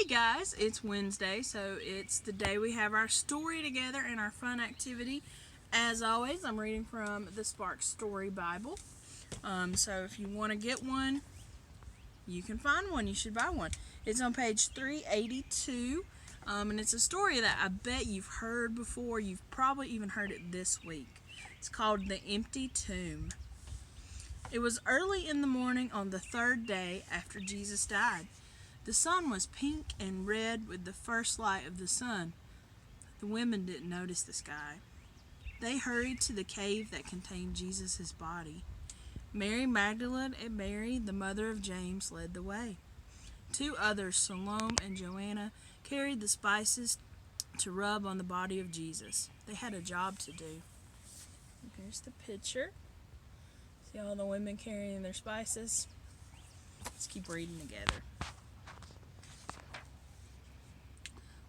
Hey guys, it's Wednesday, so it's the day we have our story together and our fun activity. As always, I'm reading from the Spark Story Bible. So if you want to get one, you can find one. You should buy one. It's on page 382, and it's a story that I bet you've heard before. You've probably even heard it this week. It's called The Empty Tomb. It was early in the morning on the third day after Jesus died. The sun was pink and red with the first light of the sun. The women didn't notice the sky. They hurried to the cave that contained Jesus' body. Mary Magdalene and Mary, the mother of James, led the way. Two others, Salome and Joanna, carried the spices to rub on the body of Jesus. They had a job to do. Here's the picture. See all the women carrying their spices? Let's keep reading together.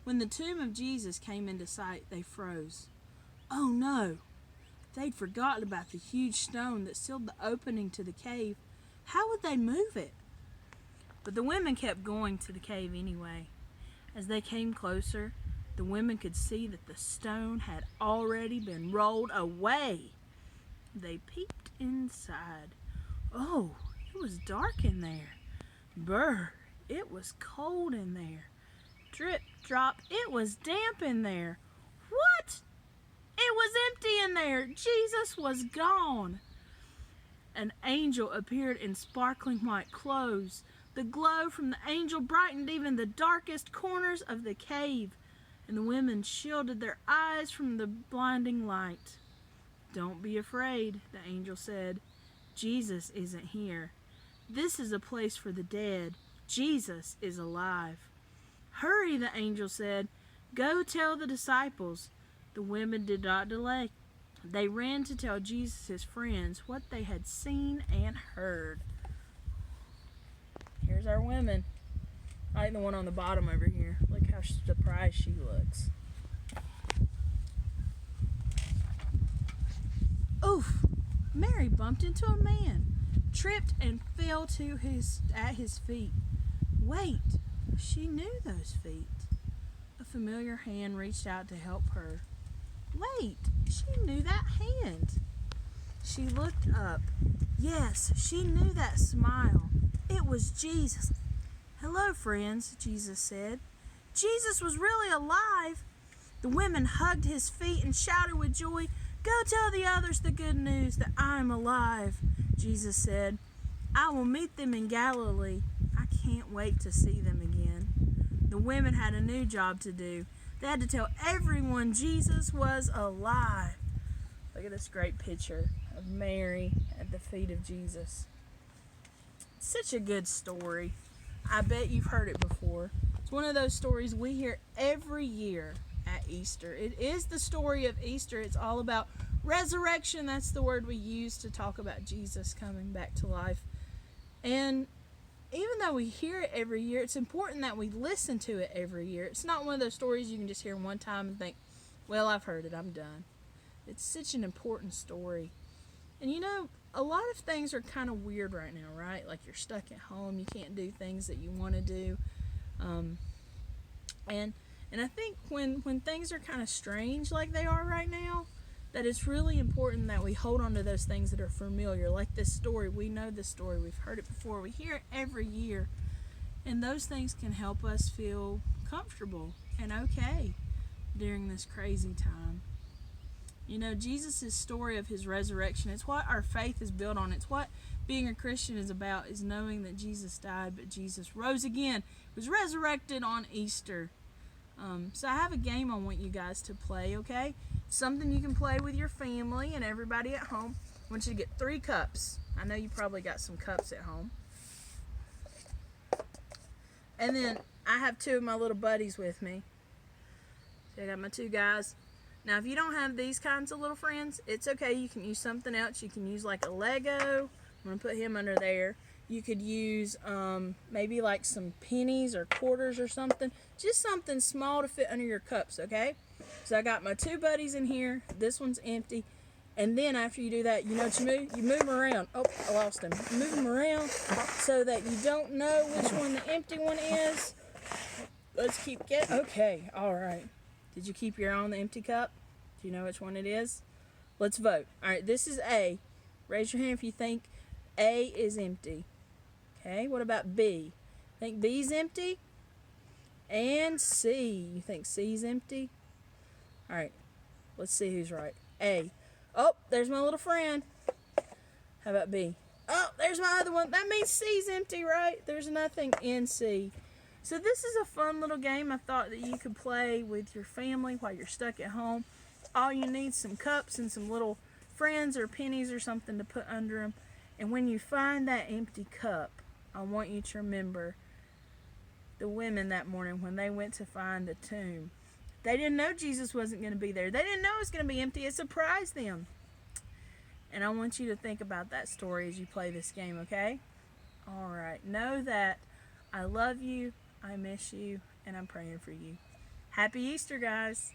When the tomb of Jesus came into sight, they froze. Oh no! They'd forgotten about the huge stone that sealed the opening to the cave. How would they move it? But the women kept going to the cave anyway. As they came closer, the women could see that the stone had already been rolled away. They peeked inside. Oh, it was dark in there. Brr, it was cold in there. Drip, drop, it was damp in there. What? It was empty in there. Jesus was gone. An angel appeared in sparkling white clothes. The glow from the angel brightened even the darkest corners of the cave, and the women shielded their eyes from the blinding light. Don't be afraid, the angel said. Jesus isn't here. This is a place for the dead. Jesus is alive. Hurry, the angel said. Go tell the disciples. The women did not delay. They ran to tell Jesus' friends what they had seen and heard. Here's our women. I like the one on the bottom over here. Look how surprised she looks. Oof! Mary bumped into a man, tripped and fell at his feet. Wait! She knew those feet. A familiar hand reached out to help her. Wait, she knew that hand. She looked up. Yes, she knew that smile. It was Jesus. Hello, friends, Jesus said. Jesus was really alive. The women hugged his feet and shouted with joy, Go tell the others the good news that I'm alive, Jesus said. I will meet them in Galilee. I can't wait to see them again. The women had a new job to do. They had to tell everyone Jesus was alive. Look at this great picture of Mary at the feet of Jesus. It's such a good story. I bet you've heard it before. It's one of those stories we hear every year at Easter. It is the story of Easter. It's all about resurrection. That's the word we use to talk about Jesus coming back to life. And even though we hear it every year, it's important that we listen to it every year. It's not one of those stories you can just hear one time and think, well, I've heard it, I'm done. It's such an important story. And you know, a lot of things are kind of weird right now, right? Like you're stuck at home, you can't do things that you want to do. And I think when things are kind of strange like they are right now, that it's really important that we hold on to those things that are familiar. Like this story, we know this story, we've heard it before, we hear it every year. And those things can help us feel comfortable and okay during this crazy time. You know, Jesus' story of his resurrection, it's what our faith is built on. It's what being a Christian is about, is knowing that Jesus died, but Jesus rose again, was resurrected on Easter. So I have a game I want you guys to play, okay? Something you can play with your family and everybody at home. I want you to get 3 cups. I know you probably got some cups at home. And then I have 2 of my little buddies with me. So I got my 2 guys. Now, if you don't have these kinds of little friends, it's okay. You can use something else. You can use like a Lego. I'm going to put him under there. You could use maybe like some pennies or quarters or something. Just something small to fit under your cups, okay? So I got my 2 buddies in here. This one's empty. And then after you do that, you know what you move? You move them around. Oh, I lost him. You move them around so that you don't know which one the empty one is. Let's keep okay, all right. Did you keep your eye on the empty cup? Do you know which one it is? Let's vote. All right, this is A. Raise your hand if you think A is empty. Okay, what about B? Think B's empty? And C. You think C's empty? All right, let's see who's right. A. Oh, there's my little friend. How about B? Oh, there's my other one. That means C's empty, right? There's nothing in C. So this is a fun little game I thought that you could play with your family while you're stuck at home. All you need is some cups and some little friends or pennies or something to put under them. And when you find that empty cup, I want you to remember the women that morning when they went to find the tomb. They didn't know Jesus wasn't going to be there. They didn't know it was going to be empty. It surprised them. And I want you to think about that story as you play this game, okay? All right. Know that I love you, I miss you, and I'm praying for you. Happy Easter, guys.